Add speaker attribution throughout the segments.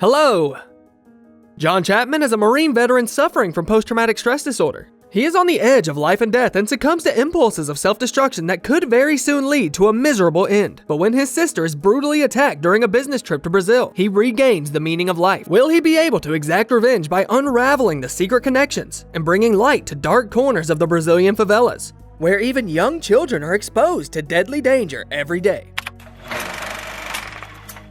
Speaker 1: Hello! John Chapman is a Marine veteran suffering from post-traumatic stress disorder. He is on the edge of life and death and succumbs to impulses of self-destruction that could very soon lead to a miserable end. But when his sister is brutally attacked during a business trip to Brazil, he regains the meaning of life. Will he be able to exact revenge by unraveling the secret connections and bringing light to dark corners of the Brazilian favelas, where even young children are exposed to deadly danger every day?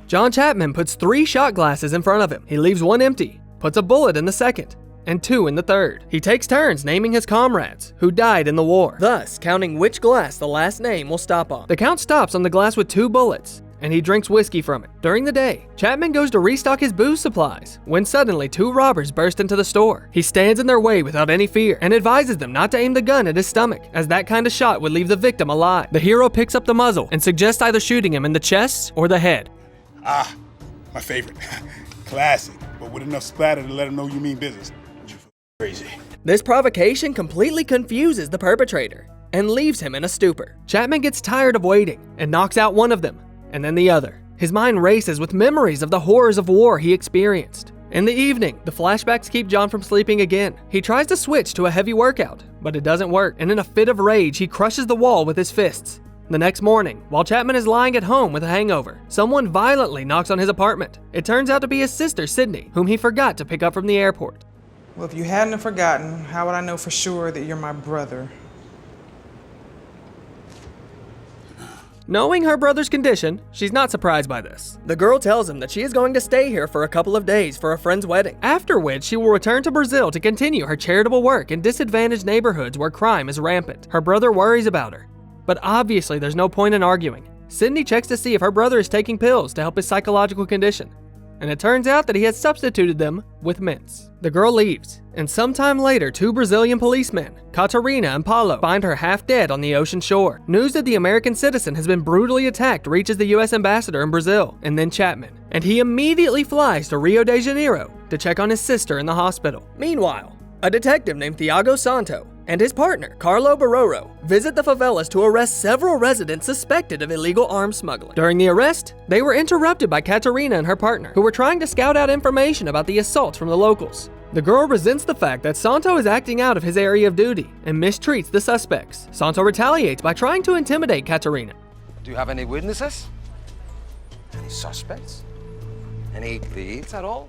Speaker 1: John Chapman puts 3 shot glasses in front of him. He leaves one empty, puts a bullet in the second, and 2 in the third. He takes turns naming his comrades who died in the war, thus counting which glass the last name will stop on. The count stops on the glass with 2 bullets, and he drinks whiskey from it. During the day, Chapman goes to restock his booze supplies when suddenly 2 robbers burst into the store. He stands in their way without any fear and advises them not to aim the gun at his stomach, as that kind of shot would leave the victim alive. The hero picks up the muzzle and suggests either shooting him in the chest or the head.
Speaker 2: Ah, my favorite. Classic, but with enough splatter to let him know you mean business. You crazy.
Speaker 1: This provocation completely confuses the perpetrator and leaves him in a stupor. Chapman gets tired of waiting and knocks out one of them, and then the other. His mind races with memories of the horrors of war he experienced. In the evening, the flashbacks keep John from sleeping again. He tries to switch to a heavy workout, but it doesn't work, and in a fit of rage, he crushes the wall with his fists. The next morning, while Chapman is lying at home with a hangover, someone violently knocks on his apartment. It turns out to be his sister, Sydney, whom he forgot to pick up from the airport.
Speaker 3: Well, if you hadn't forgotten, how would I know for sure that you're my brother?
Speaker 1: Knowing her brother's condition, she's not surprised by this. The girl tells him that she is going to stay here for a couple of days for a friend's wedding, after which she will return to Brazil to continue her charitable work in disadvantaged neighborhoods where crime is rampant. Her brother worries about her, but obviously there's no point in arguing. Sydney checks to see if her brother is taking pills to help his psychological condition, and it turns out that he has substituted them with mints. The girl leaves, and sometime later 2 Brazilian policemen, Catarina and Paulo, find her half dead on the ocean shore. News that the American citizen has been brutally attacked reaches the US ambassador in Brazil, and then Chapman, and he immediately flies to Rio de Janeiro to check on his sister in the hospital. Meanwhile, a detective named Thiago Santo and his partner, Carlo Baroro, visit the favelas to arrest several residents suspected of illegal arms smuggling. During the arrest, they were interrupted by Catarina and her partner, who were trying to scout out information about the assault from the locals. The girl resents the fact that Santo is acting out of his area of duty and mistreats the suspects. Santo retaliates by trying to intimidate Catarina.
Speaker 4: Do you have any witnesses? Any suspects? Any leads at all?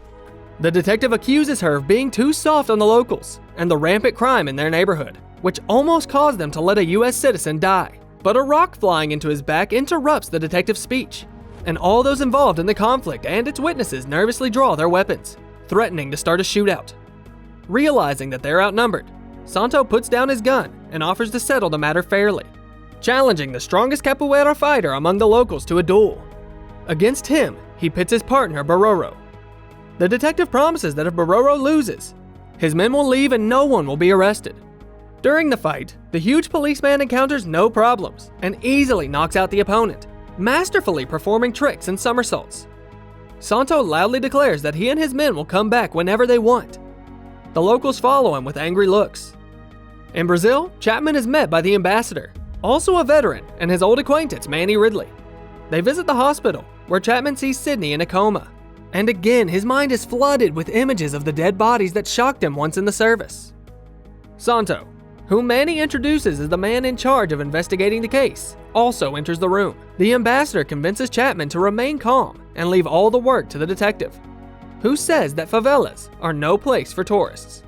Speaker 1: The detective accuses her of being too soft on the locals and the rampant crime in their neighborhood, which almost caused them to let a US citizen die. But a rock flying into his back interrupts the detective's speech, and all those involved in the conflict and its witnesses nervously draw their weapons, threatening to start a shootout. Realizing that they're outnumbered, Santo puts down his gun and offers to settle the matter fairly, challenging the strongest capoeira fighter among the locals to a duel. Against him, he pits his partner, Baroro. The detective promises that if Baroro loses, his men will leave and no one will be arrested. During the fight, the huge policeman encounters no problems and easily knocks out the opponent, masterfully performing tricks and somersaults. Santo loudly declares that he and his men will come back whenever they want. The locals follow him with angry looks. In Brazil, Chapman is met by the ambassador, also a veteran, and his old acquaintance, Manny Ridley. They visit the hospital, where Chapman sees Sydney in a coma. And again, his mind is flooded with images of the dead bodies that shocked him once in the service. Santo, whom Manny introduces as the man in charge of investigating the case, also enters the room. The ambassador convinces Chapman to remain calm and leave all the work to the detective, who says that favelas are no place for tourists.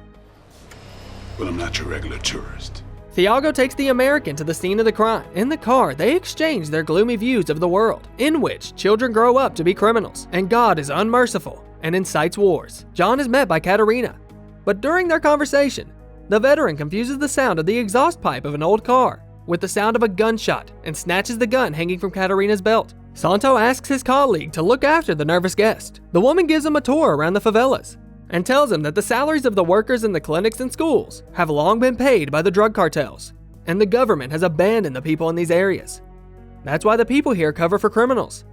Speaker 2: Well, I'm not your regular tourist.
Speaker 1: Thiago takes the American to the scene of the crime. In the car, they exchange their gloomy views of the world, in which children grow up to be criminals, and God is unmerciful and incites wars. John is met by Catarina, but during their conversation, the veteran confuses the sound of the exhaust pipe of an old car with the sound of a gunshot and snatches the gun hanging from Catarina's belt. Santo asks his colleague to look after the nervous guest. The woman gives him a tour around the favelas and tells him that the salaries of the workers in the clinics and schools have long been paid by the drug cartels, and the government has abandoned the people in these areas. That's why the people here cover for criminals.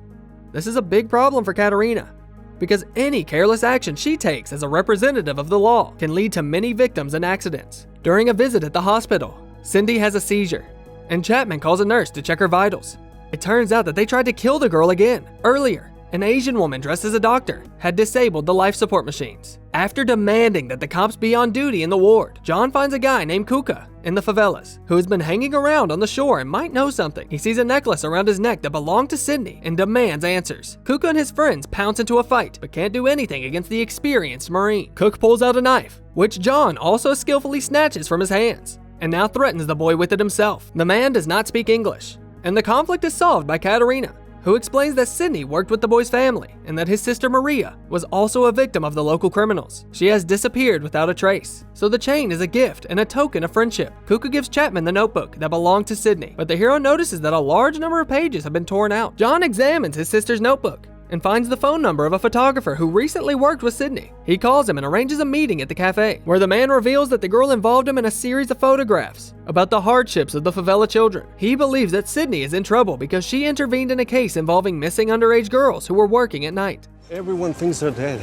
Speaker 1: This is a big problem for Catarina, because any careless action she takes as a representative of the law can lead to many victims and accidents. During a visit at the hospital, Cindy has a seizure, and Chapman calls a nurse to check her vitals. It turns out that they tried to kill the girl again, earlier, an Asian woman dressed as a doctor had disabled the life support machines. After demanding that the cops be on duty in the ward, John finds a guy named Kuka in the favelas who has been hanging around on the shore and might know something. He sees a necklace around his neck that belonged to Sydney and demands answers. Kuka and his friends pounce into a fight but can't do anything against the experienced Marine. Cook pulls out a knife, which John also skillfully snatches from his hands and now threatens the boy with it himself. The man does not speak English, and the conflict is solved by Katerina, who explains that Sydney worked with the boy's family and that his sister Maria was also a victim of the local criminals. She has disappeared without a trace, so the chain is a gift and a token of friendship. Kuka gives Chapman the notebook that belonged to Sydney, but the hero notices that a large number of pages have been torn out. John examines his sister's notebook and finds the phone number of a photographer who recently worked with Sydney. He calls him and arranges a meeting at the cafe, where the man reveals that the girl involved him in a series of photographs about the hardships of the favela children. He believes that Sydney is in trouble because she intervened in a case involving missing underage girls who were working at night.
Speaker 5: Everyone thinks they're dead,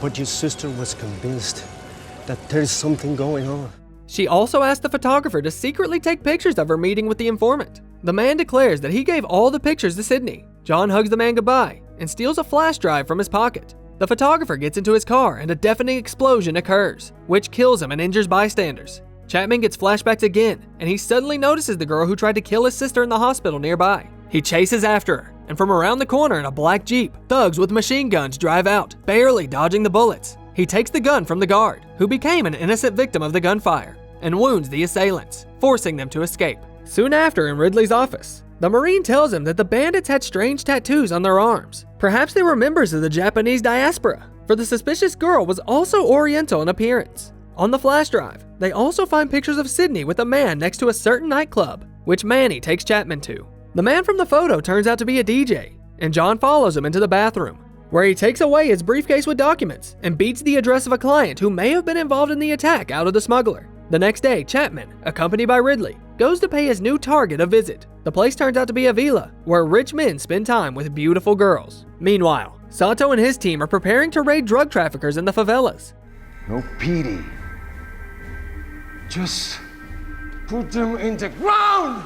Speaker 5: but your sister was convinced that there's something going on.
Speaker 1: She also asked the photographer to secretly take pictures of her meeting with the informant. The man declares that he gave all the pictures to Sydney. John hugs the man goodbye and steals a flash drive from his pocket. The photographer gets into his car and a deafening explosion occurs, which kills him and injures bystanders. Chapman gets flashbacks again, and he suddenly notices the girl who tried to kill his sister in the hospital nearby. He chases after her, and from around the corner in a black Jeep, thugs with machine guns drive out, barely dodging the bullets. He takes the gun from the guard, who became an innocent victim of the gunfire, and wounds the assailants, forcing them to escape. Soon after, in Ridley's office, the Marine tells him that the bandits had strange tattoos on their arms. Perhaps they were members of the Japanese diaspora, for the suspicious girl was also Oriental in appearance. On the flash drive, they also find pictures of Sydney with a man next to a certain nightclub, which Manny takes Chapman to. The man from the photo turns out to be a DJ, and John follows him into the bathroom, where he takes away his briefcase with documents and beats the address of a client who may have been involved in the attack out of the smuggler. The next day, Chapman, accompanied by Ridley, goes to pay his new target a visit. The place turns out to be a villa, where rich men spend time with beautiful girls. Meanwhile, Sato and his team are preparing to raid drug traffickers in the favelas.
Speaker 5: No pity. Just put them in the ground!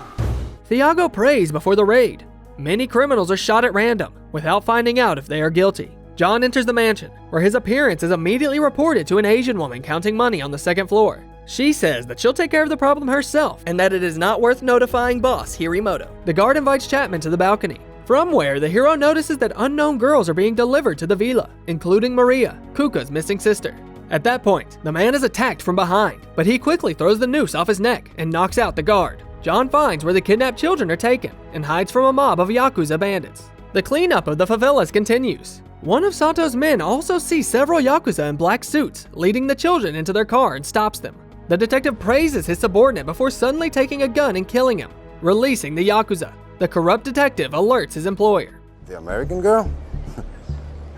Speaker 1: Thiago prays before the raid. Many criminals are shot at random, without finding out if they are guilty. John enters the mansion, where his appearance is immediately reported to an Asian woman counting money on the second floor. She says that she'll take care of the problem herself and that it is not worth notifying boss Hirimoto. The guard invites Chapman to the balcony, from where the hero notices that unknown girls are being delivered to the villa, including Maria, Kuka's missing sister. At that point, the man is attacked from behind, but he quickly throws the noose off his neck and knocks out the guard. John finds where the kidnapped children are taken and hides from a mob of Yakuza bandits. The cleanup of the favelas continues. One of Sato's men also sees several Yakuza in black suits leading the children into their car and stops them. The detective praises his subordinate before suddenly taking a gun and killing him, releasing the Yakuza. The corrupt detective alerts his employer.
Speaker 4: The American girl?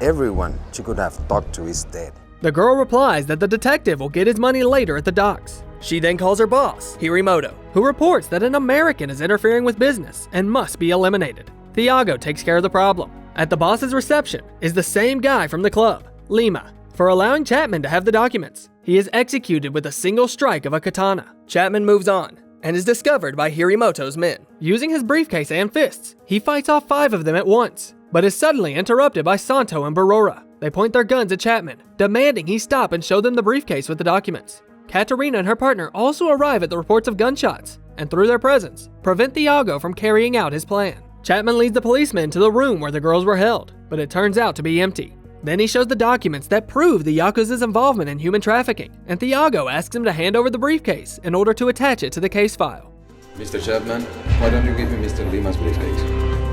Speaker 4: Everyone she could have talked to is dead.
Speaker 1: The girl replies that the detective will get his money later at the docks. She then calls her boss, Hirimoto, who reports that an American is interfering with business and must be eliminated. Thiago takes care of the problem. At the boss's reception is the same guy from the club, Lima, for allowing Chapman to have the documents. He is executed with a single strike of a katana. Chapman moves on and is discovered by Hirimoto's men. Using his briefcase and fists, he fights off 5 of them at once, but is suddenly interrupted by Santo and Barora. They point their guns at Chapman, demanding he stop and show them the briefcase with the documents. Katerina and her partner also arrive at the reports of gunshots, and through their presence, prevent Thiago from carrying out his plan. Chapman leads the policemen to the room where the girls were held, but it turns out to be empty. Then he shows the documents that prove the Yakuza's involvement in human trafficking, and Thiago asks him to hand over the briefcase in order to attach it to the case file.
Speaker 6: Mr. Chapman, why don't you give me Mr. Lima's briefcase?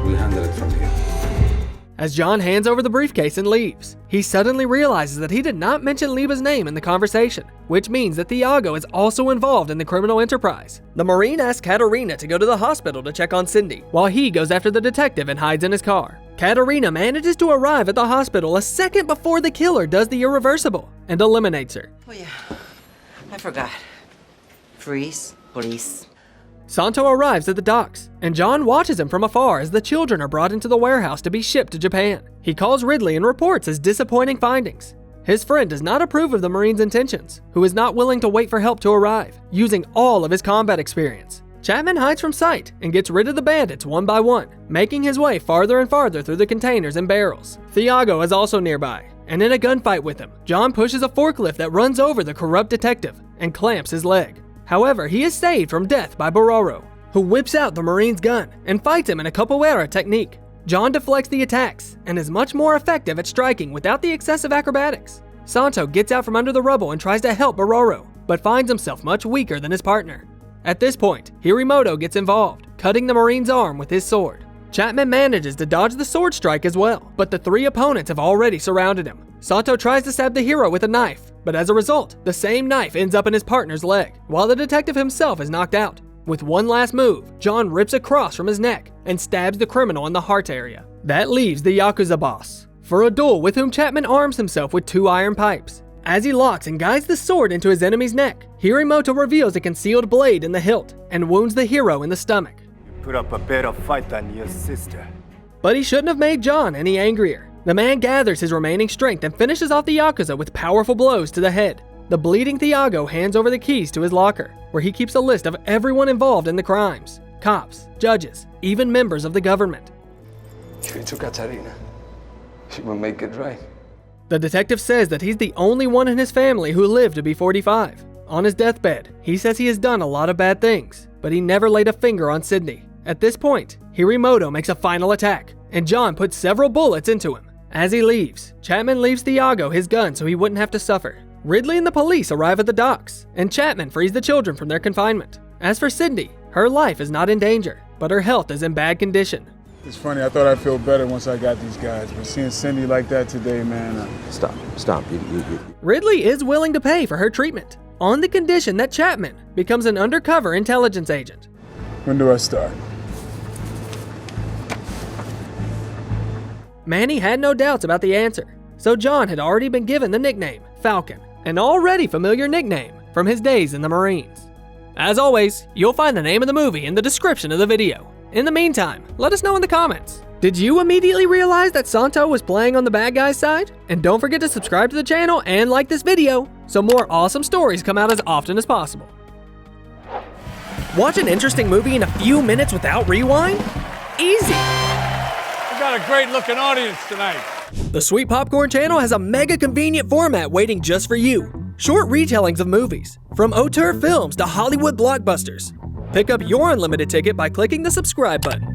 Speaker 6: We'll handle it from here.
Speaker 1: As John hands over the briefcase and leaves, he suddenly realizes that he did not mention Lima's name in the conversation, which means that Thiago is also involved in the criminal enterprise. The Marine asks Katerina to go to the hospital to check on Cindy, while he goes after the detective and hides in his car. Katerina manages to arrive at the hospital a second before the killer does the irreversible and eliminates her.
Speaker 7: Oh yeah, I forgot. Freeze, please.
Speaker 1: Santo arrives at the docks, and John watches him from afar as the children are brought into the warehouse to be shipped to Japan. He calls Ridley and reports his disappointing findings. His friend does not approve of the Marine's intentions, who is not willing to wait for help to arrive, using all of his combat experience. Chapman hides from sight and gets rid of the bandits one by one, making his way farther and farther through the containers and barrels. Thiago is also nearby, and in a gunfight with him, John pushes a forklift that runs over the corrupt detective and clamps his leg. However, he is saved from death by Bororo, who whips out the Marine's gun and fights him in a capoeira technique. John deflects the attacks and is much more effective at striking without the excessive acrobatics. Santo gets out from under the rubble and tries to help Bororo, but finds himself much weaker than his partner. At this point, Hirimoto gets involved, cutting the Marine's arm with his sword. Chapman manages to dodge the sword strike as well, but the three opponents have already surrounded him. Santo tries to stab the hero with a knife, but as a result, the same knife ends up in his partner's leg, while the detective himself is knocked out. With one last move, John rips a cross from his neck and stabs the criminal in the heart area. That leaves the Yakuza boss for a duel with whom Chapman arms himself with 2 iron pipes. As he locks and guides the sword into his enemy's neck, Hirimoto reveals a concealed blade in the hilt and wounds the hero in the stomach.
Speaker 8: Put up a better fight than your sister.
Speaker 1: But he shouldn't have made John any angrier. The man gathers his remaining strength and finishes off the Yakuza with powerful blows to the head. The bleeding Thiago hands over the keys to his locker, where he keeps a list of everyone involved in the crimes. Cops, judges, even members of the government.
Speaker 6: Give it to Katarina. She will make it right.
Speaker 1: The detective says that he's the only one in his family who lived to be 45. On his deathbed, he says he has done a lot of bad things, but he never laid a finger on Sydney. At this point, Hirimoto makes a final attack, and John puts several bullets into him. As he leaves, Chapman leaves Thiago his gun so he wouldn't have to suffer. Ridley and the police arrive at the docks, and Chapman frees the children from their confinement. As for Sydney, her life is not in danger, but her health is in bad condition.
Speaker 2: It's funny, I thought I'd feel better once I got these guys, but seeing Cindy like that today, man.
Speaker 6: Stop.
Speaker 1: Ridley is willing to pay for her treatment, on the condition that Chapman becomes an undercover intelligence agent.
Speaker 2: When do I start?
Speaker 1: Manny had no doubts about the answer, so John had already been given the nickname Falcon, an already familiar nickname from his days in the Marines. As always, you'll find the name of the movie in the description of the video. In the meantime, let us know in the comments. Did you immediately realize that Santo was playing on the bad guy's side? And don't forget to subscribe to the channel and like this video so more awesome stories come out as often as possible. Watch an interesting movie in a few minutes without rewind? Easy!
Speaker 9: We got a great looking audience tonight.
Speaker 1: The Sweet Popcorn channel has a mega convenient format waiting just for you. Short retellings of movies, from auteur films to Hollywood blockbusters. Pick up your unlimited ticket by clicking the subscribe button.